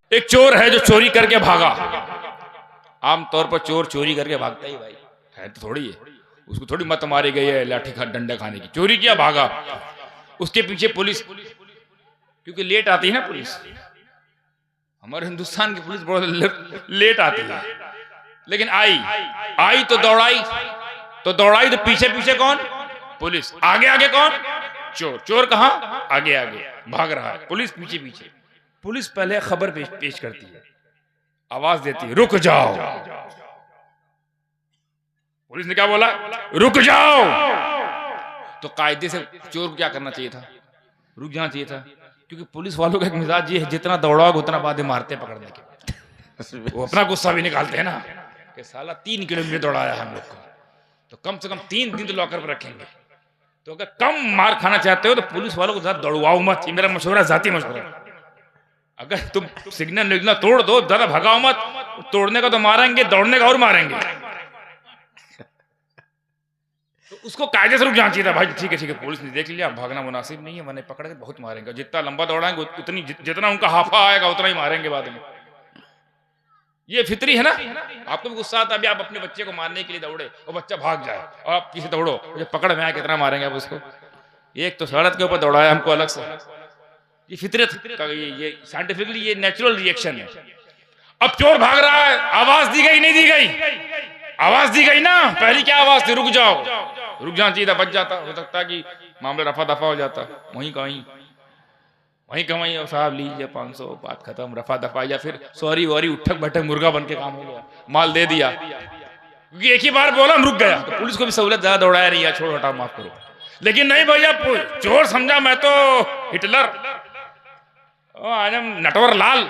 एक चोर है जो चोरी करके भागा। आमतौर पर चोर चोरी करके भागता ही भाई है तो थोड़ी है, उसको थोड़ी मत मारी गई है लाठी खा डंडा खाने की। चोरी किया भागा, उसके पीछे पुलिस, क्योंकि लेट आती है ना पुलिस, हमारे हिंदुस्तान की पुलिस बहुत लेट आती है, लेकिन आई तो दौड़ाई तो पीछे पीछे कौन? पुलिस। आगे आगे कौन? चोर। चोर कहां? आगे आगे भाग रहा है, पुलिस पीछे पीछे। पुलिस पहले खबर पेश करती है, आवाज देती है रुक जाओ। पुलिस ने क्या बोला? रुक जाओ। तो कायदे से चोर को क्या करना चाहिए था? रुक जाना चाहिए था, क्योंकि पुलिस वालों का एक मिजाज ये है, जितना दौड़ाओगे उतना बाद में मारते पकड़ने के। वो अपना गुस्सा भी निकालते हैं ना कि साला 3 किलोमीटर दौड़ाया हम लोग को, तो कम से कम 3 दिन तो लॉकर पर रखेंगे। तो अगर कम मार खाना चाहते हो तो पुलिस वालों को ज्यादा दौड़वाओ मत। मेरा मशवरा, जाती मशवरा। अगर तुम सिग्नल तोड़ दो, ज्यादा भगाओ मत। तोड़ने का तो मारेंगे, दौड़ने का और मारेंगे। तो उसको कायदे से रुक जाना चाहिए था भाई। ठीक है पुलिस ने देख लिया, भागना मुनासिब नहीं है, मैंने पकड़ के बहुत मारेंगे। जितना लंबा दौड़ाएंगे उतनी, जितना उनका हाफा आएगा उतना ही मारेंगे बाद में। ये फितरी है ना। आपको भी गुस्सा आता है, अभी आप अपने बच्चे को मारने के लिए दौड़े और बच्चा भाग जाए और आप पीछे दौड़ो, पकड़ में आए कितना मारेंगे आप उसको? एक तो सड़क के ऊपर दौड़ाया हमको अलग से। ये फितरत का, ये साइंटिफिकली ये नेचुरल रिएक्शन है। अब चोर भाग रहा है, आवाज दी गई नहीं दी गई? आवाज दी गई ना। पहली क्या आवाज थी? रुक जाओ। रुक जाना चाहिए था, बच जाता। हो सकता है कि मामला रफा दफा हो जाता, वहीं कहीं और साहब लीजिए 500, बात खत्म, रफा दफा। या फिर सॉरी वॉरी उठक बैठक मुर्गा बन के काम हो गया, माल दे दिया। क्योंकि एक ही बार बोला हम रुक गया, तो पुलिस को भी सहूलत ज्यादा दौड़ाया नहीं, छोड़ हटा माफ करो। लेकिन नहीं भैया, चोर समझा मैं तो हिटलर, नटवर लाल।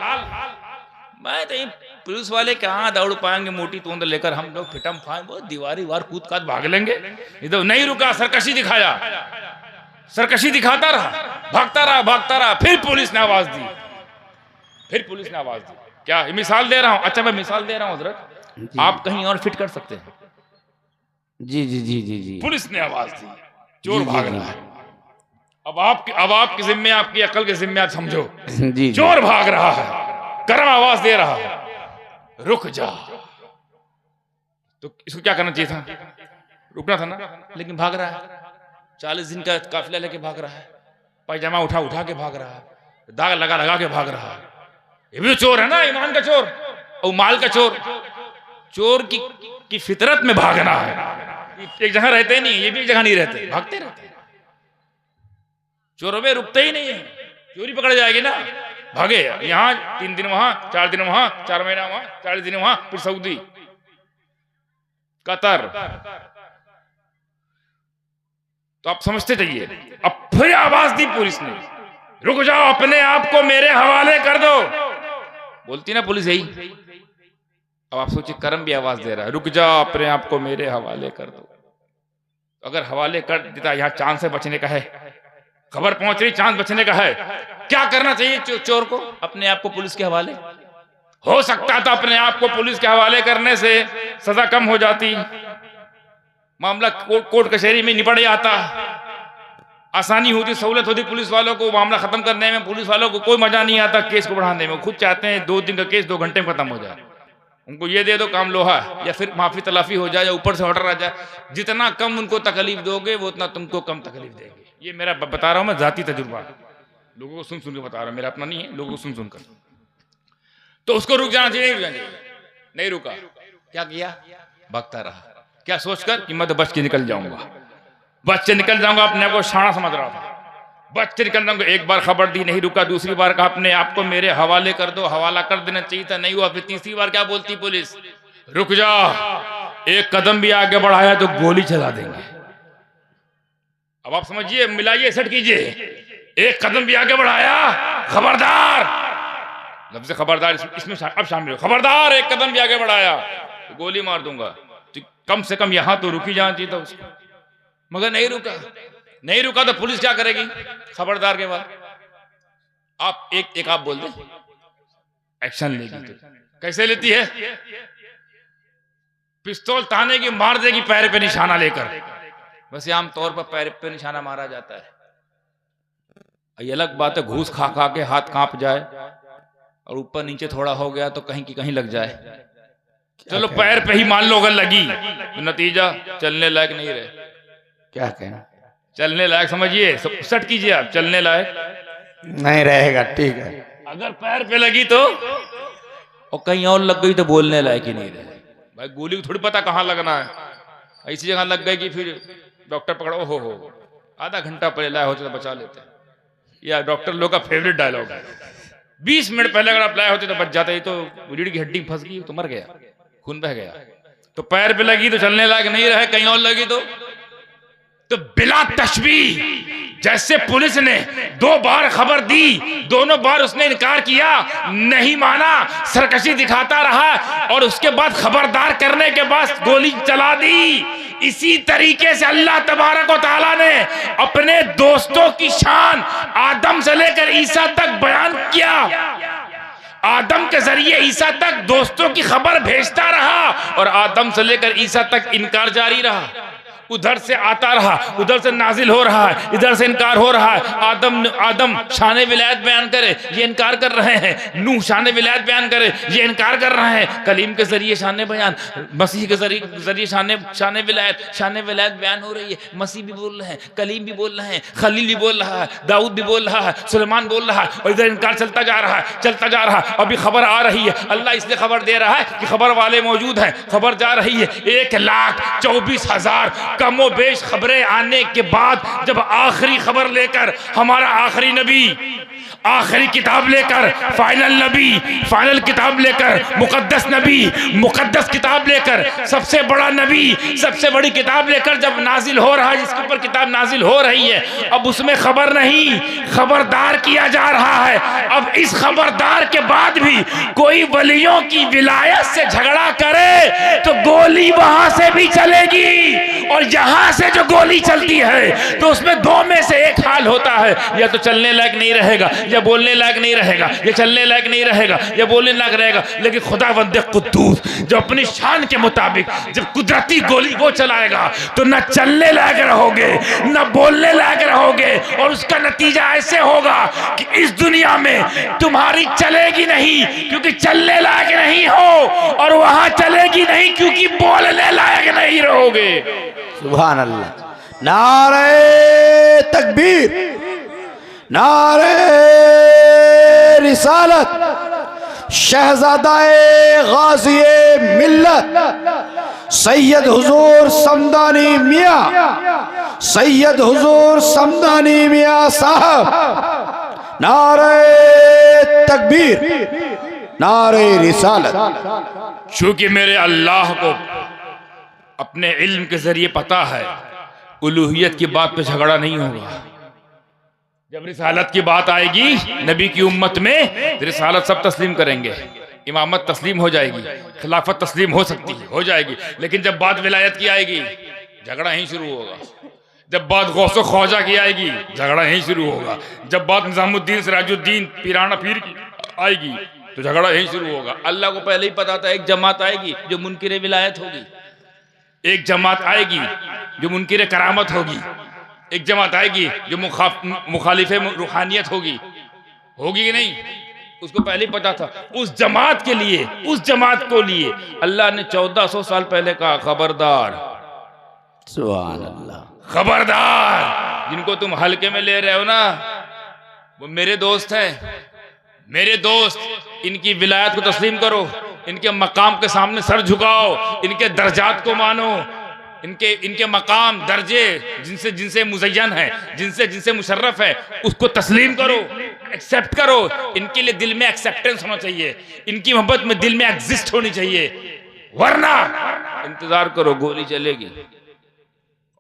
मैं तो पुलिस वाले कहाँ दौड़ पाएंगे मोटी तोंद लेकर। हम लोग फिटम फाइन बहुत दीवारी वार कूद काद भाग लेंगे। इधर नहीं रुका, सरकशी दिखाया, सरकशी दिखाता रहा, भागता रहा। फिर पुलिस ने आवाज दी, क्या मिसाल दे रहा हूं? अच्छा मैं मिसाल दे रहा हूं हजरत, आप कहीं और फिट कर सकते हैं। जी। पुलिस ने आवाज दी, चोर भाग रहा है। अब आपकी जिम्मे, आपकी अकल के जिम्मे आप समझो। चोर भाग रहा है, गर्म आवाज दे रहा है, रुक जा। तो इसको क्या करना चाहिए था? रुकना था ना, लेकिन भाग रहा है। 40 दिन का काफिला लेके भाग रहा है, पायजामा उठा के भाग रहा है, दाग लगा के भाग रहा है। ये भी चोर है ना, ईमान का चोर और माल का चोर। चोर की फितरत में भागना है। एक जगह रहते नहीं, ये भी एक जगह नहीं रहते, भागते रहते। चोरों में रुकते ही नहीं है, चोरी पकड़ जाएगी ना। भागे यहाँ 3 दिन वहां, 4 दिन वहां, 4 महीना वहां, 40 दिन वहां, फिर सऊदी, कतर। तो आप समझते जाइए। अब फिर आवाज दी पुलिस ने, रुक जाओ, अपने आप को मेरे हवाले कर दो। बोलती ना पुलिस यही। अब आप सोचिए, करम भी आवाज दे रहा है, रुक जाओ, अपने आप को मेरे हवाले कर दो। अगर हवाले कर देता, यहाँ चांद से बचने का है, खबर पहुंच रही चांद बचने का है, क्या करना चाहिए चोर को? अपने आप को पुलिस के हवाले। हो सकता था अपने आप को पुलिस के हवाले करने से सजा कम हो जाती, मामला कोर्ट कचहरी में निपट जाता, आसानी होती, सहूलत होती पुलिस वालों को मामला खत्म करने में। पुलिस वालों को कोई मजा नहीं आता केस को बढ़ाने में, खुद चाहते हैं 2 दिन का केस 2 घंटे में खत्म हो जाए। उनको ये दे दो काम लोहा, या फिर माफी तलाफी हो जाए, या ऊपर से ऑर्डर आ जाए। जितना कम उनको तकलीफ दोगे वो उतना तुमको कम तकलीफ देंगे। ये मेरा बता रहा हूं मैं, जाती तजुर्बा, लोगों को सुन के बता रहा हूं, मेरा अपना नहीं है, लोगों को सुनकर। तो उसको रुक जाना चाहिए, नहीं रुका। क्या किया? भागता रहा। क्या सोचकर कि मैं तो बच के निकल जाऊंगा, अपने आप को शाना समझ रहा था, बच के निकल जाऊंगा। एक बार खबर दी, नहीं रुका। दूसरी बार कहा अपने आप को मेरे हवाले कर दो, हवाला कर देना चाहिए था, नहीं हुआ। फिर तीसरी बार क्या बोलती पुलिस? रुक जा, एक कदम भी आगे बढ़ाया तो गोली चला देंगे। अब आप समझिए, मिलाइए, सेट कीजिए। एक कदम भी आगे बढ़ाया, खबरदार, लफ्ज़ खबरदार इसमें अब शामिल हो। खबरदार, एक कदम भी आगे बढ़ाया तो गोली मार दूंगा। तो कम से कम यहां तो रुकी जाना चाहिए था उसको, मगर नहीं रुका तो पुलिस क्या करेगी? खबरदार के बाद आप एक आप बोल दे, एक्शन लेगी। तो कैसे लेती है? पिस्तौल तानेगी, मार देगी पैर पे निशाना लेकर। वैसे आम तौर पर पैर पे निशाना मारा जाता है, ये अलग बात है घूस खा खा के हाथ कांप जाए और ऊपर नीचे थोड़ा हो गया तो कहीं की कहीं लग जाए। चलो पैर पे ही मान लो अगर लगी तो नतीजा चलने लायक नहीं रहे। क्या कहना, चलने लायक समझिए, सट कीजिए आप, चलने लायक नहीं रहेगा। ठीक है, अगर पैर पे लगी तो, और कहीं और लग गई तो बोलने लायक ही नहीं रहे। भाई गोली को थोड़ी पता कहाँ लगना है, ऐसी जगह लग गई कि फिर डॉक्टर पकड़ो हो आधा घंटा पहले लाया होते तो बचा लेते। या डॉक्टर लोग का फेवरेट डायलॉग है, 20 मिनट पहले अगर आप लाए होते तो बच जाते। ये तो रीढ़ की हड्डी फंस गई तो मर गया, खून बह गया। तो पैर पे लगी तो चलने लायक नहीं रहे, कहीं और लगी तो बिला तशबीह जैसे पुलिस ने 2 बार खबर दी, दोनों बार उसने इनकार किया, नहीं माना, सरकशी दिखाता रहा और उसके बाद खबरदार करने के बाद गोली चला दी। इसी तरीके से अल्लाह तबारक व तआला ने अपने दोस्तों की शान आदम से लेकर ईसा तक बयान किया। आदम के जरिए ईसा तक दोस्तों की खबर भेजता रहा और आदम से लेकर ईसा तक इनकार जारी रहा। उधर से आता रहा, उधर से नाजिल हो रहा है, इधर से इनकार हो रहा है। आदम शान विलायत बयान करे, ये इनकार कर रहे हैं। नूह शान विलायत बयान करे, ये इनकार कर रहे हैं। कलीम के जरिए शान बयान, मसीह के जरिए शान विलायत बयान हो रही है। मसीह भी बोल रहे हैं, कलीम भी बोल रहे हैं, खलील भी बोल रहा है, दाऊद भी बोल रहा है, सुलेमान बोल रहा है, और इधर इनकार चलता जा रहा है, चलता जा रहा है। अभी खबर आ रही है, अल्लाह इसलिए खबर दे रहा है कि खबर वाले मौजूद हैं। खबर जा रही है, 1,24,000 कमो बेश खबरें आने के बाद जब आखिरी खबर लेकर हमारा आखिरी नबी, आखिरी किताब लेकर, फाइनल नबी, फाइनल किताब लेकर, मुकद्दस नबी, मुकद्दस किताब लेकर, सबसे बड़ा नबी, सबसे बड़ी किताब लेकर जब नाजिल हो रहा है, जिसके ऊपर किताब नाजिल हो रही है, अब उसमें खबर नहीं, खबरदार किया जा रहा है। अब इस खबरदार के बाद भी कोई वलियों की विलायत से झगड़ा करे तो गोली वहां से भी चलेगी, और यहां से जो गोली चलती है तो उसमें 2 में से एक हाल होता है, या तो चलने लायक नहीं रहेगा, या बोलने लायक नहीं रहेगा, या चलने लायक नहीं रहेगा, या बोलने लायक रहेगा। लेकिन खुदावंद कुद्दूस जो अपनी शान के मुताबिक जब कुदरती गोली वो चलाएगा तो न चलने लायक रहोगे, न बोलने लायक रहोगे, और उसका नतीजा ऐसे होगा कि इस दुनिया में तुम्हारी चलेगी नहीं क्योंकि चलने लायक नहीं हो, और वहां चलेगी नहीं क्योंकि बोलने लायक नहीं रहोगे। सुभान अल्लाह। नारे तकबीर, नारे रिसालत, शहजादाए गाज़िए मिल्लत सैयद हुजूर समदानी मियां, सैयद हुजूर समदानी मियां साहब, नारे तकबीर, नारे रिसालत। चूंकि मेरे अल्लाह को अपने इल्म के जरिए पता है उलूहियत की बात पे झगड़ा नहीं होगा। जब रिसालत की बात आएगी नबी की उम्मत में, रिसालत सब तस्लीम करेंगे, इमामत तस्लीम हो जाएगी, खिलाफत तस्लीम हो सकती है, हो जाएगी। लेकिन जब बात विलायत की आएगी झगड़ा यहीं शुरू होगा। जब बात गौसो ख्वाजा की आएगी झगड़ा यहीं शुरू होगा। जब बात निजामुद्दीन सिराजुद्दीन पीराना पीर की आएगी तो झगड़ा यहीं शुरू होगा। अल्लाह को पहले ही पता था एक जमात आएगी जो मुनकिर विलायत होगी, एक जमात आएगी जो मुनकिर करामत होगी, एक जमात आएगी जो मुखालिफे रूहानियत होगी। होगी कि नहीं, उसको पहले ही पता था। उस जमात के लिए, उस जमात को लिए अल्लाह ने 1400 साल पहले कहा खबरदार, सुभान अल्लाह, खबरदार, जिनको तुम हल्के में ले रहे हो ना वो मेरे दोस्त हैं, मेरे दोस्त, इनकी विलायत को तस्लीम करो, इनके मकाम के सामने सर झुकाओ, इनके दर्जात को मानो, इनके मकाम दर्जे जिनसे जिनसे मुज़य्यन है, जिनसे जिनसे मुशर्रफ है, उसको तस्लीम करो, एक्सेप्ट करो। इनके लिए दिल में एक्सेप्टेंस होना चाहिए, इनकी मोहब्बत में दिल में एग्जिस्ट होनी चाहिए, वरना इंतजार करो गोली चलेगी,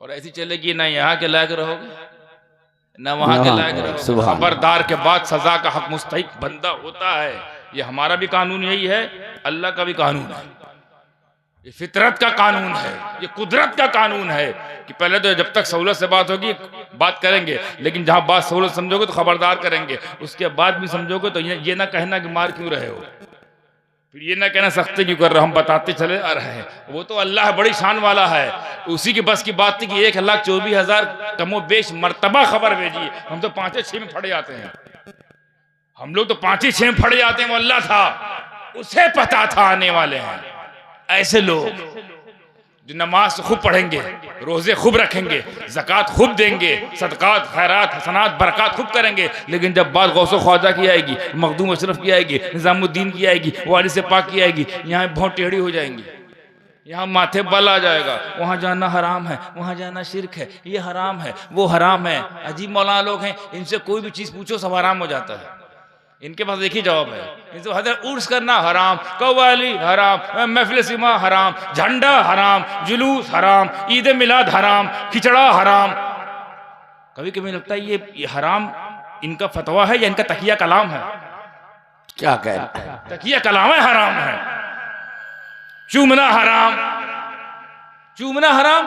और ऐसी चलेगी ना यहाँ के लायक रहोगे ना वहां के लायक रहोगे। खबरदार के बाद सजा का हक मुस्तहिक बंदा होता है। ये हमारा भी कानून यही है, अल्लाह का भी कानून है, ये फितरत का कानून है, ये कुदरत का कानून है कि पहले तो जब तक सहूलत से बात होगी बात करेंगे, लेकिन जहां बात सहूलत समझोगे तो खबरदार करेंगे, उसके बाद भी समझोगे तो ये ना कहना कि मार क्यों रहे हो, फिर ये ना कहना सख्ती क्यों कर रहे हो, हम बताते चले आ रहे हैं। वो तो अल्लाह बड़ी शान वाला है, उसी की बस की बात थी कि 1,24,000 कमो बेश मर्तबा खबर भेजिए। हम तो 5-6 में फट जाते हैं, हम लोग तो 5-6 में फट जाते हैं। वो अल्लाह था, उसे पता था आने वाले हैं ऐसे लोग जो नमाज खूब पढ़ेंगे, रोजे खूब रखेंगे, ज़कात खूब देंगे, सदकात खैरात हसनात बरकत खूब करेंगे, लेकिन जब बात गौसो ख्वाजा की आएगी, मखदूम अशरफ की आएगी, निज़ामुद्दीन की आएगी, वारिस से पाक की आएगी, यहाँ बहुत टेढ़ी हो जाएंगी, यहाँ माथे बल आ जाएगा। वहाँ जाना हराम है, वहाँ जाना शिरक है, ये हराम है, वो हराम है। अजीब मौलाना लोग हैं, इनसे कोई भी चीज़ पूछो सब हराम हो जाता है। इनके पास एक ही जवाब है, इनसे हजरत उर्स करना हराम, कव्वाली हराम, महफिल सिमा हराम, झंडा हराम, जुलूस हराम, ईद मिलाद हराम, खिचड़ा हराम। कभी कभी लगता है ये हराम इनका फतवा है या इनका तकिया कलाम है। क्या कहते हैं? तकिया कलाम है, हराम है। चूमना हराम, चूमना हराम,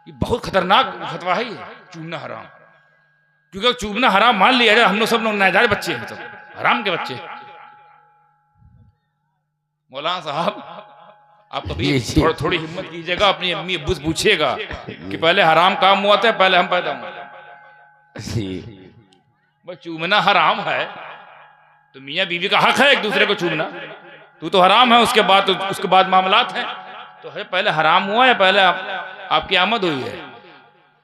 ये बहुत खतरनाक फतवा है ये, चूमना हराम। क्योंकि चूमना हराम मान लिया जाए, हम लोग सब लोग नाजायज बच्चे हैं, सब हराम के बच्चे। मौलाना साहब आप कभी थोड़ी हिम्मत कीजिएगा, अपनी अम्मी अब्बू से पूछिएगा कि पहले हराम काम हुआ था पहले हम पैदा हुए। बस चूमना हराम है तो मियाँ बीवी का हक है एक दूसरे को चूमना, तू तो हराम है, उसके बाद मामलात हैं। तो है पहले हराम हुआ या पहले आपकी आमद हुई है?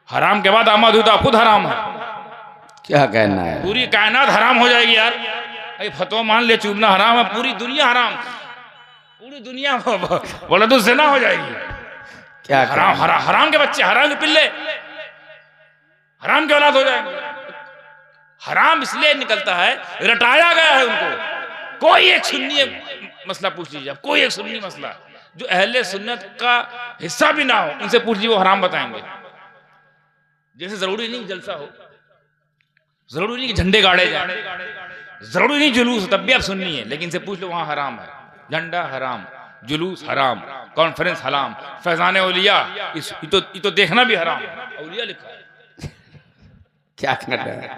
हराम के बाद आमद हुई तो आप खुद हराम है। क्या कहना है? पूरी कायनात हराम हो जाएगी यार। फतवा मान ले चूमना हराम है, पूरी दुनिया हराम, पूरी दुनिया वलदु ज़िना हो जाएगी। क्या हराम के बच्चे, हराम के पिल्ले, हराम के औलाद हो जाएंगे। हराम इसलिए निकलता है, रटाया गया है उनको। कोई एक सुन्नी मसला पूछ लीजिए, कोई एक सुन्नी मसला जो अहले सुन्नत का हिस्सा भी ना हो, उनसे पूछ लीजिए, वो हराम बताएंगे। जैसे जरूरी नहीं जलसा हो, जरूरी नहीं कि झंडे गाड़े जाए, जरूरी नहीं जुलूस, तब भी आप सुन्नी है, लेकिन से पूछ लो वहां हराम है। झंडा हराम, जुलूस हराम, कॉन्फ्रेंस हराम, फैजान औलिया ये तो देखना भी हराम, औलिया लिखा है। क्या कहना है?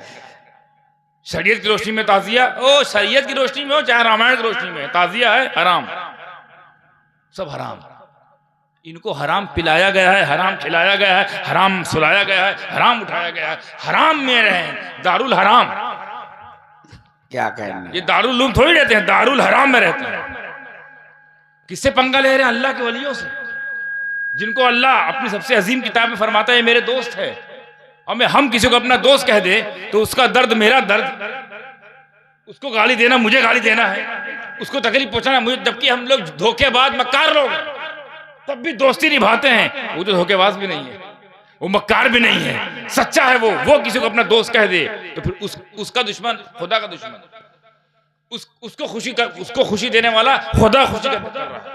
शरीयत की रोशनी में ताजिया, ओ शरीयत की रोशनी में हो चाहे रामायण की रोशनी में, ताजिया है हराम, सब हराम। इनको हराम पिलाया गया है, हराम खिलाया गया है, हराम सुलाया गया है, हराम उठाया गया है, हराम में रहे, दारुल हराम। क्या कहना? ये दारुल उलूम थोड़ी रहते हैं, दारुल हराम में रहते हैं। किससे पंगा ले रहे हैं? अल्लाह के वलियों से, जिनको अल्लाह अपनी सबसे अजीम किताब में फरमाता है मेरे दोस्त है। और मैं हम किसी को अपना दोस्त कह दे तो उसका दर्द मेरा दर्द, उसको गाली देना मुझे गाली देना है, उसको तकलीफ पहुंचाना मुझे, जबकि हम लोग धोखेबाज मक्कार लोग तब भी दोस्ती निभाते हैं। वो तो धोखेबाज भी नहीं है, वो मक्कार भी नहीं है, सच्चा है वो किसी को अपना दोस्त कह दे तो फिर उसका दुश्मन खुदा का दुश्मन, उसको खुशी देने वाला खुदा खुशी कर रहा है,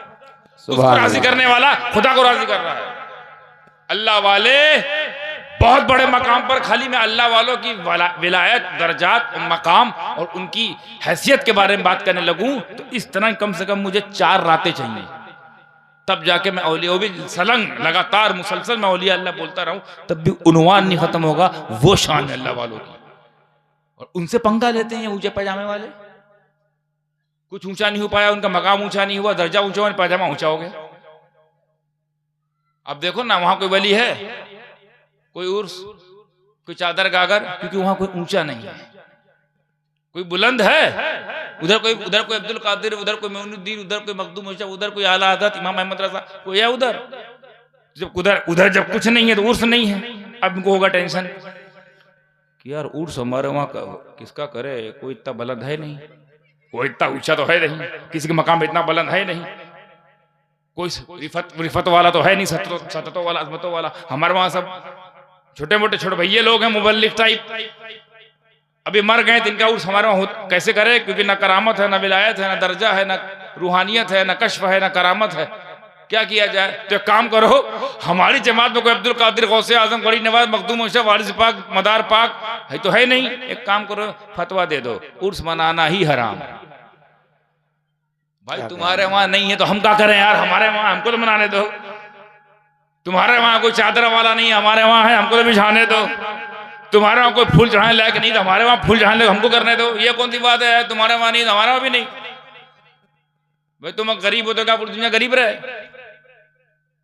उसको राजी करने वाला खुदा को राजी कर रहा है। अल्लाह वाले बहुत बड़े मकाम पर, खाली मैं अल्लाह वालों की विलायत, दर्जात, मकाम और उनकी हैसियत के बारे में बात करने लगूं तो इस तरह कम से कम मुझे 4 रातें चाहिए, तब जाके मैं औलिया, वो भी सलंग लगातार मुसलसल मैं औलिया अल्लाह बोलता रहूं, तब भी उन्वान नहीं खत्म होगा। वो शान है अल्लाह वालों की, और उनसे पंगा लेते हैं ऊंचे पैजामे वाले। कुछ ऊंचा नहीं हो पाया, उनका मकाम ऊंचा नहीं हुआ, दर्जा ऊंचा हुआ, पैजामा ऊंचा हो गया। अब देखो ना, वहां कोई वली है, कोई उर्स, कोई चादर गागर, क्योंकि वहां कोई ऊंचा नहीं है, कोई बुलंद है। उधर कोई अब्दुल कादिर, उधर कोई मोइनुद्दीन, उधर कोई मखदूम मुर्शिद, उधर कोई आला हज़रत इमाम अहमद रज़ा, कोई है उधर। उधर जब कुछ नहीं है तो उर्स नहीं है। अब इनको होगा टेंशन कि यार उर्स हमारे वहां किसका करे, कोई इतना बुलंद है नहीं, कोई इतना ऊंचा तो है नहीं, किसी के मकाम इतना बुलंद है नहीं, कोई रिफत वाला तो है नहीं, सततों वाला, अज़मतों वाला। हमारे वहां सब छोटे मोटे छोटे भैया लोग हैं, मुबल्लिग टाइप, अभी मर गए तो इनका उर्स हमारे वहां कैसे करे? क्योंकि ना करामत है, ना विलायत है, ना दर्जा है, ना रूहानियत है, ना कश्फ है, ना करामत है। क्या किया जाए? तो एक काम करो, हमारी जमात में कोई अब्दुल कादिर, गौसे आजम, गरीब नवाज, मखदूम मुर्शिद, वारिस पाक, मदार पाक है तो है नहीं। एक काम करो, फतवा दे दो, उर्स मनाना ही हराम। भाई तुम्हारे वहां नहीं है तो हम क्या करें यार? हमारे वहां हमको तो मनाने दो। तुम्हारे वहां कोई चादर वाला नहीं, हमारे वहां है, हमको तो बिछाने दो। तुम्हारे वहां कोई फूल चढ़ाने लायक नहीं तो हमारे वहां फूल चढ़ाने हमको करने दो। ये कौन सी बात है? तुम्हारे वहां नहीं तो हमारे वहां भी नहीं। भाई तुम गरीब हो तो क्या पूरी दुनिया गरीब रहे?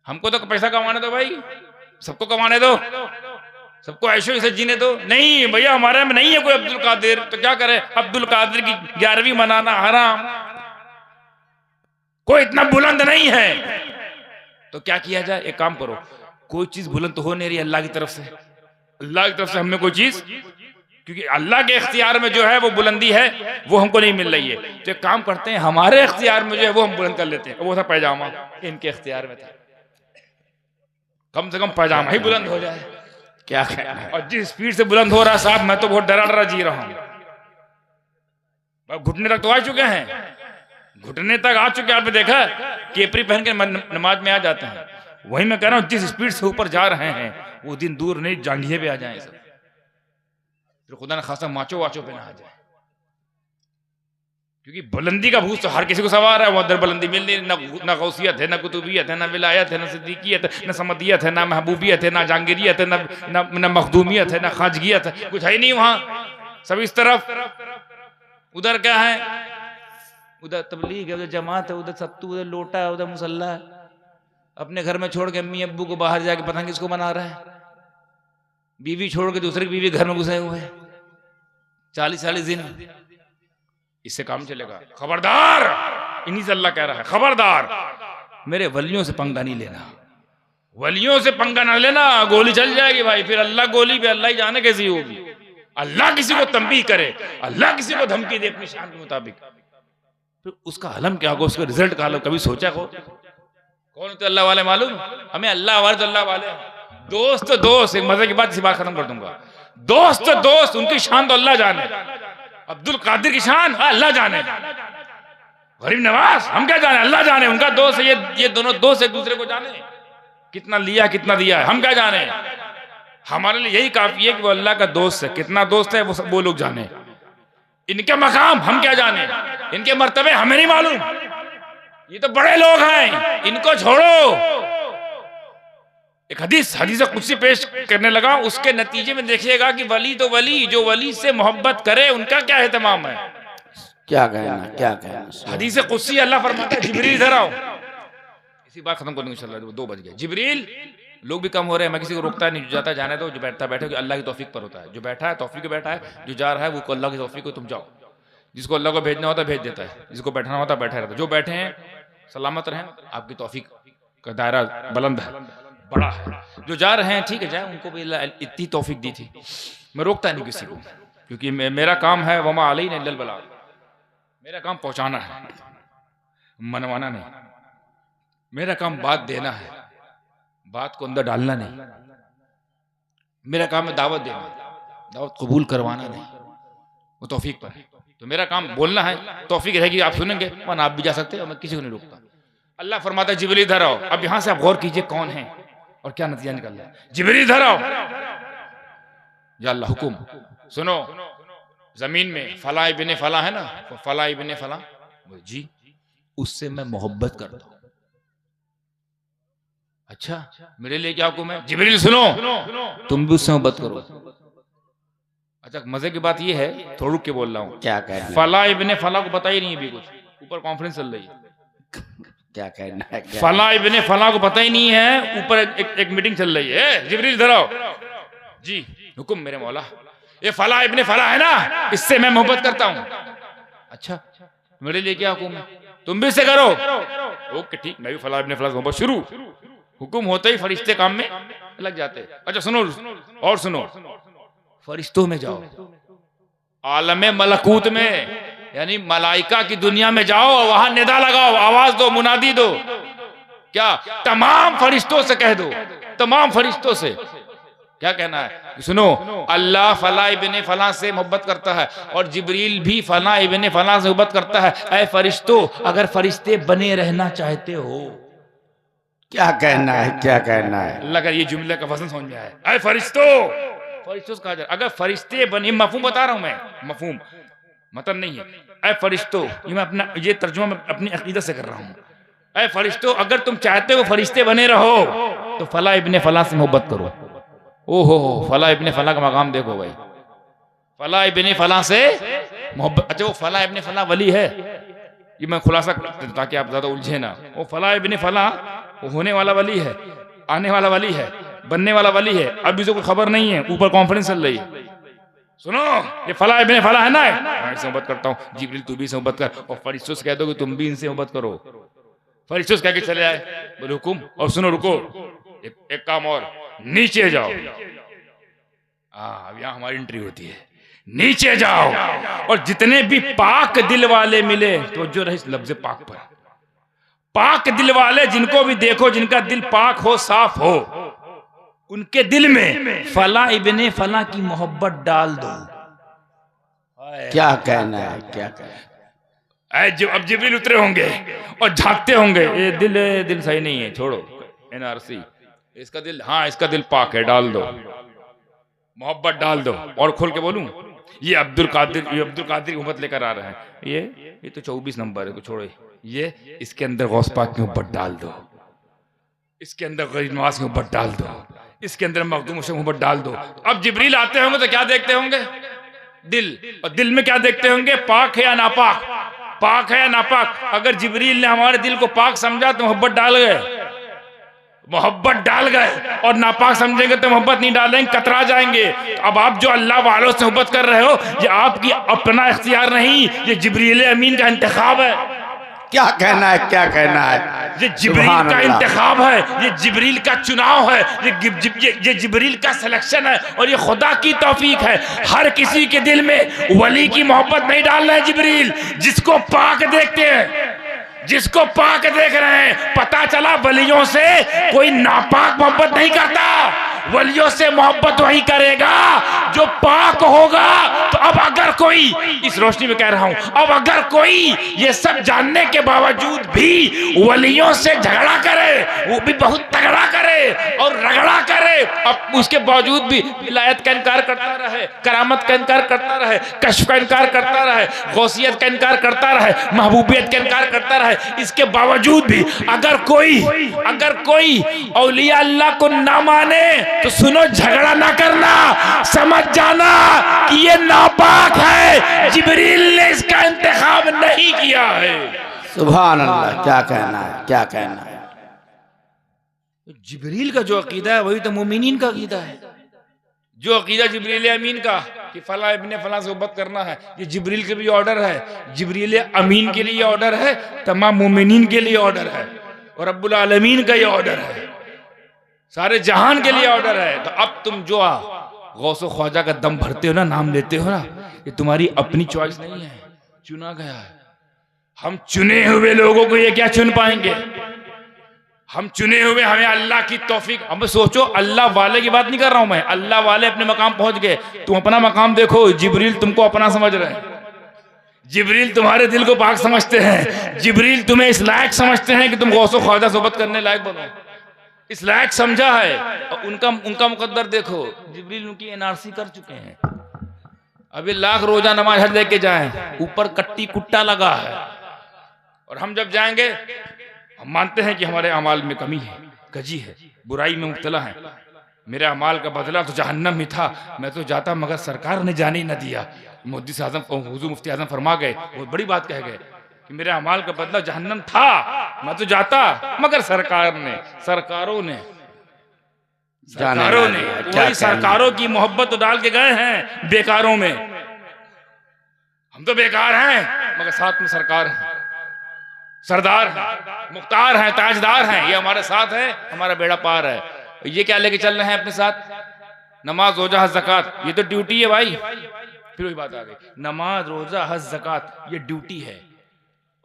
हमको तो पैसा कमाने दो भाई, सबको कमाने दो, सबको ऐशो से जीने दो। नहीं भैया हमारे में नहीं है कोई अब्दुल कादिर, तो क्या करे? अब्दुल कादिर की 11वीं मनाना हराम, कोई इतना बुलंद नहीं है। तो क्या किया जाए? एक काम करो, कोई चीज बुलंद तो हो नहीं रही अल्लाह की तरफ से, अल्लाह की तरफ से हमें कोई चीज, क्योंकि अल्लाह के इख्तियार में जो है वो बुलंदी है वो हमको नहीं मिल रही है। तो एक काम करते हैं, हमारे इख्तियार में जो है वो हम बुलंद कर लेते हैं। वो था पैजामा, इनके इख्तियार में था, कम से कम पैजामा ही बुलंद हो जाए। क्या कहना है? और जिस स्पीड से बुलंद हो रहा है साहब, मैं तो बहुत डरा डरा जी रहा हूं। घुटने तक तो आ चुके हैं, घुटने तक आ चुके। आपने देखा केपरी पहन के नमाज में आ जाते हैं। वही मैं कह रहा हूं, जिस स्पीड से ऊपर जा रहे हैं वो दिन दूर नहीं, जांघिए पे आ जाए सब, फिर खुदा न खासा माचो वाचो पे ना आ जाए। क्योंकि बुलंदी का भूत तो हर किसी को सवार है। वो अंदर बुलंदी मिल नहीं, ना गौसियत है, ना कुतुबियत है, ना विलायत है, ना सिद्दीकियत है, ना समदियत है, ना महबूबियत है, ना जहांगीरियत है, ना मखदूमियत है, ना खाजगियत है, कुछ है ही नहीं वहां। सब इस तरफ, उधर क्या है? उधर तबलीग है, उधर जमात है, उधर सत्तू, उधर लोटा है, उधर मुसल्ला है। अपने घर में छोड़ के अम्मी अब्बू को बाहर जाके पता नहीं किसको बना रहा है। बीवी छोड़ के दूसरे की बीवी घर में घुसे हुए 40-40 दिन। इससे काम चलेगा? खबरदार, इन्हीं से अल्लाह कह रहा है, खबरदार मेरे वलियों से पंगा नहीं लेना, वलियों से पंगा ना लेना, गोली चल जाएगी भाई। फिर अल्लाह गोली पे अल्लाह ही जाने कैसी होगी। अल्लाह किसी को तंबीह करे, अल्लाह किसी को धमकी दे अपनी शान के मुताबिक, फिर उसका अलम क्या होगा, उसका रिजल्ट क्या होगा? कभी सोचा हो? कौन तो अल्लाह वाले मालूम? हमें अल्लाह वाले तो अल्लाह वाले, दोस्त दोस्त। एक मजे की बात, इसी बात खत्म कर दूंगा। दोस्त दोस्त, उनकी शान तो अल्लाह जाने। अब्दुल कादिर की शान अल्लाह जाने, गरीब नवाज हम क्या जाने, अल्लाह जाने। उनका दोस्त है, ये दोनों दोस्त एक दूसरे को जाने, कितना लिया कितना दिया है हम क्या जाने। हमारे लिए यही काफी है कि वो अल्लाह का दोस्त है। कितना दोस्त है वो लोग जाने। इनके मकाम हम क्या जाने, इनके मर्तबे हमें नहीं मालूम। ये तो बड़े लोग हैं, इनको छोड़ो। एक हदीस कुदसी पेश करने लगा, उसके नतीजे में देखिएगा कि वली तो वली, जो वली से मोहब्बत करे उनका क्या एहतमाम है। क्या कहना, क्या कहना? हदीस कुदसी अल्लाह फरमाता है, जिब्रील इधर आओ। इसी बात खत्म करने को चल रहा है, 2 बज गए। जिब्रील, लोग भी कम हो रहे हैं, मैं किसी को रोकता नहीं, जो जाता है जाने दो, जो बैठता बैठे, अल्लाह की तौफीक पर होता है। जो बैठा है तौफीक पे बैठा है, जो जा रहा है वो अल्लाह की तौफीक को, तुम जाओ। जिसको अल्लाह को भेजना होता है भेज देता है, जिसको बैठना होता है बैठा रहता है। जो बैठे हैं सलामत रहें, आपकी तौफीक का दायरा बुलंद है, बड़ा है। जो जा रहे हैं ठीक है, जाए, उनको भी इतनी तौफीक दी थी। मैं रोकता नहीं किसी को, क्योंकि मेरा काम है वमा अलैना इल्लल बलाग, मेरा काम पहुंचाना है, मनवाना नहीं। मेरा काम बात देना है, बात को अंदर डालना नहीं। मेरा काम है दावत देना, दावत कबूल करवाना नहीं, वो तौफीक पर है। तो मेरा काम बोलना है, तौफीक रहेगी आप सुनेंगे, वरना आप भी जा सकते हो, मैं किसी को नहीं रोकता। अल्लाह फरमाता है जिब्रील इधर आओ। अब यहां से आप गौर कीजिए कौन है और क्या नतीजा निकल रहा है। जिब्रील इधर आओ, या अल्लाह हुकुम सुनो। जमीन में फला इब्ने फला है ना, फला इब्ने फला, जी उससे मैं मोहब्बत करता हूं। अच्छा, मेरे लिए क्या हुक्म है? जिब्रील सुनो, तुम भी उससे मोहब्बत करो। अच्छा, मजे की बात यह है, थोड़ा रुक के बोल रहा हूँ। क्या कहना? फला इब्ने फला को पता ही नहीं है भी कुछ, ऊपर कॉन्फ्रेंस चल रही है। क्या कहना है? फला इब्ने फला को पता ही नहीं है, ऊपर एक मीटिंग चल रही है। जिब्रील इधर आओ। जी हुक्म मेरे मौला, ये फला इब्ने फला है ना, इससे मैं मोहब्बत करता हूँ। अच्छा, मेरे लिए क्या हुक्म है? तुम भी इससे करो। ओके ठीक, मैं भी फला इब्ने फला से मोहब्बत शुरू। हुक्म होते ही फरिश्ते काम में लग जाते। अच्छा सुनो, और सुनो, फरिश्तों में जाओ, आलमे मलकूत में, यानी मलाइका की दुनिया में जाओ, वहां निदा लगाओ, आवाज दो, मुनादी दो। क्या? तमाम फरिश्तों से कह दो, तमाम फरिश्तों से क्या कहना है? सुनो, अल्लाह फला इब्ने फला से मोहब्बत करता है और जिब्रील भी फला इब्ने फला से मोहब्बत करता है। ऐ फरिश्तों, अगर फरिश्ते बने रहना चाहते हो, क्या कहना है? क्या कहना है? अल्लाह का ये जुमले का वजन समझ में आया। ऐ फरिश्तों, फरिश्तों से कहा जाए, अगर फरिश्ते बने, मफहूम बता रहा हूं मैं, मफहूम मतलब नहीं है। ऐ फरिश्तों, ये मैं अपना ये तर्जुमा मैं अपनी अकीदत से कर रहा हूं। ऐ फरिश्तों, अगर तुम चाहते हो फरिश्ते बने रहो तो फला इब्ने फला से मोहब्बत करो। ओहो, फला इब्ने फला का मकाम देखो भाई, फला इब्ने फला से मोहब्बत। अच्छा, वो फला इब्ने फला वली है, ये मैं खुलासा करता ताकि आप ज्यादा उलझे ना। वो फला इब्ने फला वो होने वाला वली है, आने वाला वली है, बनने वाला वली है, अभी तो कोई खबर नहीं है, ऊपर कॉन्फ्रेंस चल रही है। सुनो, ये फला इब्ने फला है ना, मैं इससे मोहब्बत करता हूँ, जिब्रील तू भी इससे मोहब्बत कर, और फरिश्तों से कह दो कि तुम भी इनसे मोहब्बत करो। फरिश्तों से कह के चले आए, बोले हुकुम। और सुनो रुको, एक काम और, नीचे जाओ। अब यहाँ हमारी एंट्री होती है, नीचे जाओ और जितने भी पाक दिल वाले मिले, तो जो रहे लफ्ज़ पाक पर, पाक दिल वाले जिनको भी देखो जिनका दिल पाक हो, साफ हो, उनके दिल में फला इब्ने फला की मोहब्बत डाल दो। क्या कहना है, क्या कहना है। अब जिब्रील उतरे होंगे और झांकते होंगे, ये दिल सही नहीं है, छोड़ो एनआरसी, इसका दिल, हाँ इसका दिल पाक है, डाल दो मोहब्बत, डाल दो। और खोल के बोलूं, ये अब्दुल कादिर मोहब्बत लेकर आ रहे हैं, ये तो 24 नंबर है, छोड़ो ये, इसके अंदर गौस पाक की मोहब्बत डाल दो, इसके अंदर गरीब नवाज की मोहब्बत डाल दो, इसके अंदर मखदूम से मोहब्बत डाल दो। अब जिब्रील आते होंगे तो क्या देखते होंगे? दिल। और दिल में क्या देखते होंगे? पाक है या नापाक, पाक है या नापाक। अगर जिब्रील ने हमारे दिल को पाक समझा तो मोहब्बत डाल गए, मोहब्बत डाल गए, और नापाक समझेंगे तो मोहब्बत नहीं डालेंगे, कतरा जाएंगे। अब आप जो अल्लाह वालों से मोहब्बत कर रहे हो, ये आपकी अपना इख्तियार नहीं, ये जिब्रील अमीन का इंतखाब है। क्या कहना है, क्या कहना है। ये जिब्रील का इंतखाब है, ये जिब्रील का चुनाव है, ये जिब्रील का सिलेक्शन है, और ये खुदा की तौफीक है। हर किसी के दिल में वली की मोहब्बत नहीं डाल रहे जिब्रील। जिसको पाक देखते हैं, जिसको पाक देख रहे हैं, पता चला वलियों से कोई नापाक मोहब्बत नहीं करता, वलियों से मोहब्बत वही करेगा जो पाक होगा। तो अब अगर कोई, इस रोशनी में कह रहा हूं, अब अगर कोई ये सब जानने के बावजूद भी वलियों से झगड़ा करे, वो भी बहुत तगड़ा करे और रगड़ा करे, अब उसके बावजूद भी विलायत का इनकार करता रहे, करामत का इनकार करता रहे, कश्फ का इनकार करता रहे, गौसियत का इनकार करता रहे, महबूबियत का इनकार करता रहे, इसके बावजूद भी अगर कोई औलिया अल्लाह को ना माने, तो सुनो, झगड़ा ना करना, समझ जाना कि ये नापाक है, जिब्रील ने इसका इंतखाब नहीं किया है। सुभान अल्लाह। क्या कहना है, क्या कहना है। जिब्रील का जो अकीदा है वही तो मोमिनीन का अकीदा है। जो अकीदा जिब्रील अमीन का कि फला इब्ने फला से मोहब्बत करना है, ये जिब्रील के भी ऑर्डर है, जिब्रील अमीन के लिए ऑर्डर है, तमाम मोमिनीन के लिए ऑर्डर है, और रब्बुल आलमीन का ये ऑर्डर है, सारे जहान के लिए ऑर्डर है। तो अब तुम जो गौसो ख्वाजा का दम भरते हो ना, नाम लेते हो ना, ये तुम्हारी अपनी चॉइस नहीं है, चुना गया है। हम चुने हुए लोगों को ये क्या चुन पाएंगे? हम चुने हुए, हमें अल्लाह की तौफीक। अब सोचो, अल्लाह वाले की बात नहीं कर रहा हूं मैं, अल्लाह वाले अपने मकाम पहुंच गए, तुम अपना मकाम देखो। जिब्रील तुमको अपना समझ रहे हैं, जिब्रील तुम्हारे दिल को पाक समझते हैं, जिब्रील तुम्हें इस लायक समझते हैं कि तुम गौसो ख्वाजा सोहबत करने लायक बनो, इस लायक समझा है। और उनका मुकद्दर देखो, जिब्रील उनकी एनआरसी कर चुके हैं। अभी लाख रोजा नमाज हज लेके जाएं, ऊपर कट्टी कुट्टा लगा है, और हम जब जाएंगे हम मानते हैं कि हमारे अमाल में कमी है, कजी है, बुराई में मुब्तला है, मेरे अमाल का बदला तो जहन्नम ही था, मैं तो जाता मगर सरकार ने जाने न दिया। मोदी आजम, हुजूर मुफ्ती आजम फरमा गए, बहुत बड़ी बात कह गए कि मेरे अमाल का बदला जहन्नम था, मैं तो जाता मगर सरकारों ने वही सरकारों की मोहब्बत तो डाल के गए हैं बेकारों में। हम तो बेकार हैं मगर साथ में सरकार है, सरदार हैं, मुख्तार हैं, ताजदार हैं, ये हमारे साथ है, हमारा बेड़ा पार है। ये क्या लेके चल रहे हैं अपने साथ? नमाज, रोजा, हज, ज़कात, ये तो ड्यूटी है भाई। फिर वही बात आ गई, नमाज, रोजा, हज, ज़कात ये ड्यूटी है,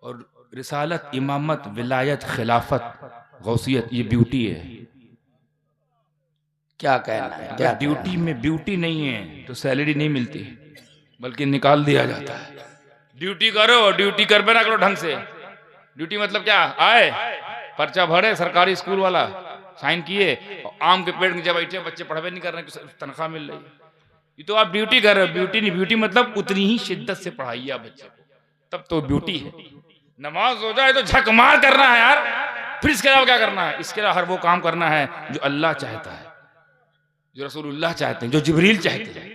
और रिसालत, इमामत, विलायत, खिलाफत, गौसियत ये ब्यूटी है। क्या कहना है, क्या ड्यूटी में ब्यूटी नहीं है तो सैलरी नहीं मिलती, बल्कि निकाल दिया जाता है। ड्यूटी करो, ड्यूटी कर ना करो ढंग से। ड्यूटी मतलब क्या? आए, पर्चा भरे, सरकारी स्कूल वाला साइन किए, और आम के पेड़ नीचे बैठे, बच्चे पढ़वे नहीं कर रहे, तनख्वाह मिल रही, ये तो आप ड्यूटी कर रहे हो। ब्यूटी नहीं, ब्यूटी मतलब उतनी ही शिद्दत से पढ़ाइए आप बच्चे को, तब तो ब्यूटी है। नमाज हो जाए तो झक मार करना है यार, फिर इसके अलावा क्या करना है? इसके अलावा हर वो काम करना है जो अल्लाह चाहता है, जो रसूलुल्लाह चाहते हैं, जो जिब्रील चाहते हैं।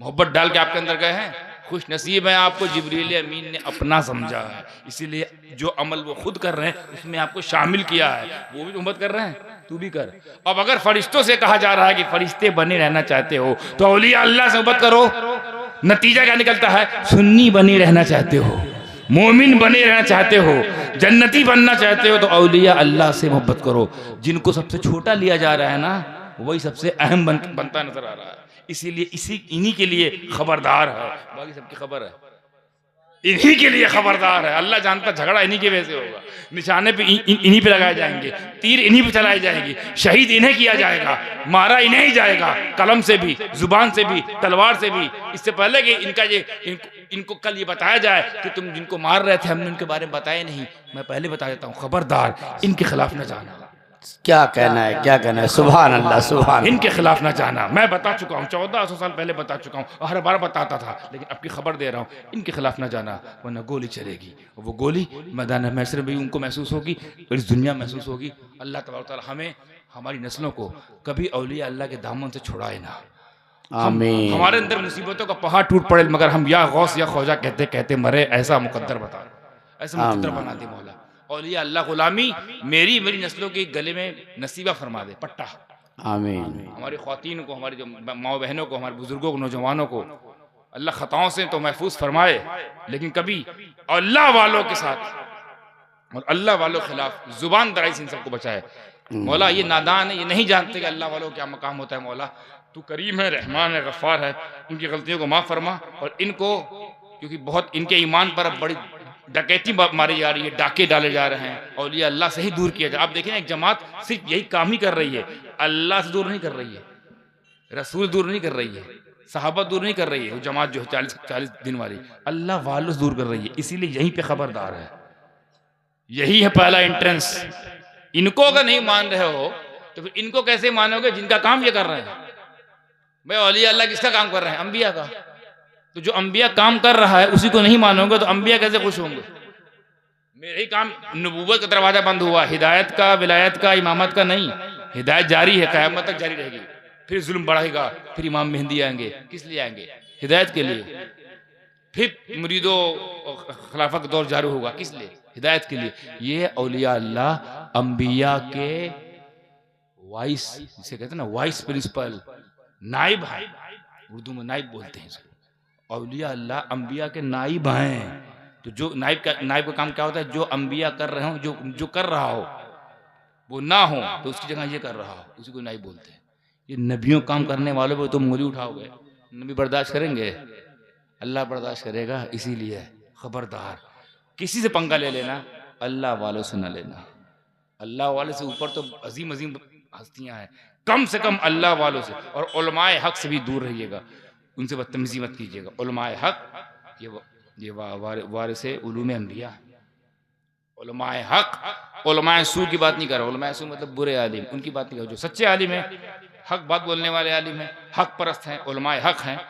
मोहब्बत डाल के आपके अंदर गए हैं, खुश नसीब है आपको जिब्रील अमीन ने अपना समझा है, इसीलिए जो अमल वो खुद कर रहे हैं उसमें आपको शामिल किया है, वो भी उम्मत कर रहे हैं, तू भी कर। अब अगर फरिश्तों से कहा जा रहा है कि फरिश्ते बने रहना चाहते हो तो औलिया अल्लाह से मोहब्बत करो, नतीजा क्या निकलता है? सुन्नी बने रहना चाहते हो, मोमिन बने रहना चाहते हो, जन्नती बनना चाहते हो तो औलिया अल्लाह से मोहब्बत करो। जिनको सबसे छोटा लिया जा रहा है ना, वही सबसे अहम बनता नजर आ रहा है। इसीलिए इन्हीं के लिए खबरदार है, बाकी सबकी खबर है, इन्हीं के लिए खबरदार है। अल्लाह जानता झगड़ा इन्हीं की वजह से होगा, निशाने पे इन्हीं पे लगाए जाएंगे, तीर इन्हीं पे चलाई जाएगी, शहीद इन्हें किया जाएगा, मारा इन्हें ही जाएगा, कलम से भी, जुबान से भी, तलवार से भी। इससे पहले कि इनको कल ये बताया जाए कि तुम जिनको मार रहे थे हमने उनके बारे में बताया नहीं, मैं पहले बता देता हूँ, खबरदार इनके खिलाफ न जाना। क्या कहना है, क्या कहना है? सुभान अल्लाह, सुभान। इनके खिलाफ ना जाना। मैं बता चुका हूँ, 1400 साल पहले बता चुका हूँ, हर बार बताता था, लेकिन अब की खबर दे रहा हूँ, इनके खिलाफ ना जाना, वरना गोली चलेगी। और वो गोली मैदान महशर में भी उनको महसूस होगी और इस दुनिया महसूस होगी। अल्लाह तबारक तआला हमें, हमारी नस्लों को कभी औलिया अल्लाह के दामन से छुड़ाए ना। आमीन। हमारे अंदर मुसीबतों का पहाड़ टूट पड़े मगर हम या गौस या ख्वाजा कहते कहते मरे, ऐसा मुकद्दर बता, ऐसा मुकद्दर बना दे मौला। औलिया अल्लाह गुलामी मेरी नस्लों के गले में नसीबा फरमा दे, पट्टा। आमीन। हमारी ख्वातीन को, हमारी जो माँ बहनों को, हमारे बुजुर्गों को, नौजवानों को अल्लाह खताओं से तो महफूज फरमाए, लेकिन कभी अल्लाह वालों के साथ और अल्लाह वालों के खिलाफ जुबान दराई से इन सबको बचाए। मौला ये नादान है, ये नहीं जानते कि अल्लाह वालों क्या मकाम होता है। मौला तू करीम है, रहमान है, गफ्फार है, इनकी गलतियों को माफ़ फरमा। और इनको, क्योंकि बहुत इनके ईमान पर अब बड़ी डकैती मारी जा रही है, डाके डाले जा रहे हैं, औलिया अल्लाह से ही दूर किया जाए। आप देखें एक जमात सिर्फ यही काम ही कर रही है, अल्लाह से दूर नहीं कर रही है, रसूल दूर नहीं कर रही है, सहाबा दूर नहीं कर रही है। वो जमात जो है 40 दिन वाली, अल्लाह वालों से दूर कर रही है। इसीलिए यहीं पे खबरदार है, यही है पहला एंट्रेंस। इनको अगर नहीं मान रहे हो तो फिर इनको कैसे मानोगे जिनका काम ये कर रहे हैं? भाई औलिया अल्लाह किसका काम कर रहे हैं? अंबिया का। तो जो अंबिया काम कर रहा है उसी को नहीं मानोगे तो अंबिया कैसे खुश होंगे? मेरे ही काम, नबूवत का दरवाजा बंद हुआ, हिदायत का, विलायत का, इमामत का नहीं। हिदायत जारी है, क़यामत तक जारी रहेगी। फिर जुल्म बढ़ेगा, फिर इमाम मेहंदी आएंगे, किस लिए आएंगे? हिदायत के लिए। फिर मुरीदों खिलाफत का दौर जारी होगा, किस लिए? हिदायत के लिए। ये औलिया अल्लाह अंबिया के वाइस, जिसे कहते हैं ना वाइस प्रिंसिपल, नाइब है, उर्दू में नाइब बोलते हैं इसको। औलिया अल्लाह अंबिया के नाइब हैं। तो जो नाइब का काम क्या होता है? जो अंबिया कर रहे हो, जो कर रहा हो वो ना हो तो उसकी जगह ये कर रहा हो, उसी को नाइब बोलते हैं। ये नबियों काम करने वालों पर तुम उंगली उठाओगे, नबी बर्दाश्त करेंगे? अल्लाह बर्दाश्त करेगा। इसीलिए खबरदार, किसी से पंगा ले लेना, अल्लाह वालों से न लेना। अल्लाह वाले से ऊपर तो अजीम अजीम हस्तियां हैं, कम से कम अल्लाह वालों से और उलमाए हक से भी दूर रहिएगा, उनसे बदतमीजी मत कीजिएगा। उलमाए हक ये वारिसे उलूम अंबिया। उलमाए हक, उलमाए सू की बात नहीं कर रहा, उलमाए सू मतलब बुरे आलिम, उनकी बात नहीं कर रहा। जो सच्चे आलिम है, हक बात बोलने वाले आलिम हैं, हक परस्त हैं, उलमाए हक हैं,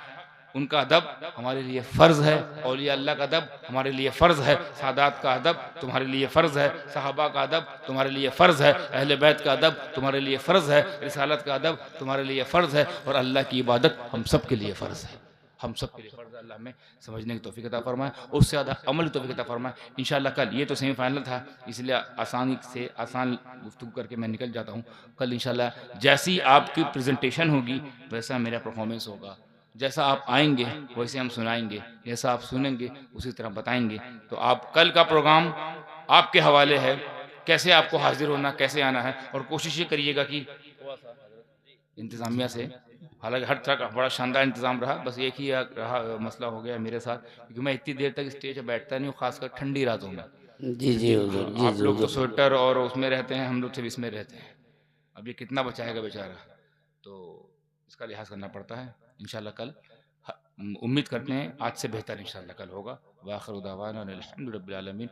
उनका अदब हमारे लिए फ़र्ज़ है। औलिया अल्लाह का अदब हमारे लिए फ़र्ज़ है। सादात का अदब तुम्हारे लिए फ़र्ज़ है। सहाबा का अदब तुम्हारे लिए फ़र्ज़ है। अहले बैत का अदब तुम्हारे लिए फ़र्ज़ है। रिसालत का अदब तुम्हारे लिए फ़र्ज़ है। और अल्लाह की इबादत हम सब के लिए फ़र्ज़ है, हम सब के लिए फ़र्ज़ है। अल्लाह में समझने की तौफ़ीक़ अता फरमाए, उससे ज़्यादा अमल की तौफ़ीक़ अता फरमाए। इंशाअल्लाह कल, ये तो सेमीफाइनल था इसलिए आसानी से आसान गुफ्तगू करके मैं निकल जाता हूँ। कल इंशाअल्लाह जैसी आपकी प्रेजेंटेशन होगी वैसा मेरा परफॉर्मेंस होगा। जैसा आप आएंगे वैसे हम सुनाएंगे, जैसा आप सुनेंगे उसी तरह बताएंगे। तो आप कल का प्रोग्राम आपके हवाले है, कैसे आपको हाजिर होना, कैसे आना है। और कोशिश ये करिएगा कि इंतज़ामिया से, हालांकि हर तरह का बड़ा शानदार इंतज़ाम रहा, बस एक ही रहा मसला हो गया मेरे साथ, क्योंकि मैं इतनी देर तक स्टेज पर बैठता नहीं हूँ, खासकर ठंडी रातों में। जी जी हुजूर, जी आप लोग तो स्वेटर और उसमें रहते हैं, हम लोग सिर्फ इसमें रहते हैं। अब ये कितना बचाएगा बेचारा, तो इसका लिहाज करना पड़ता है। इंशाअल्लाह कल उम्मीद करते हैं आज से बेहतर इंशाअल्लाह कल होगा। वाखिर दावाना अनिल हम्दुलिल्लाहि रब्बिल आलमीन।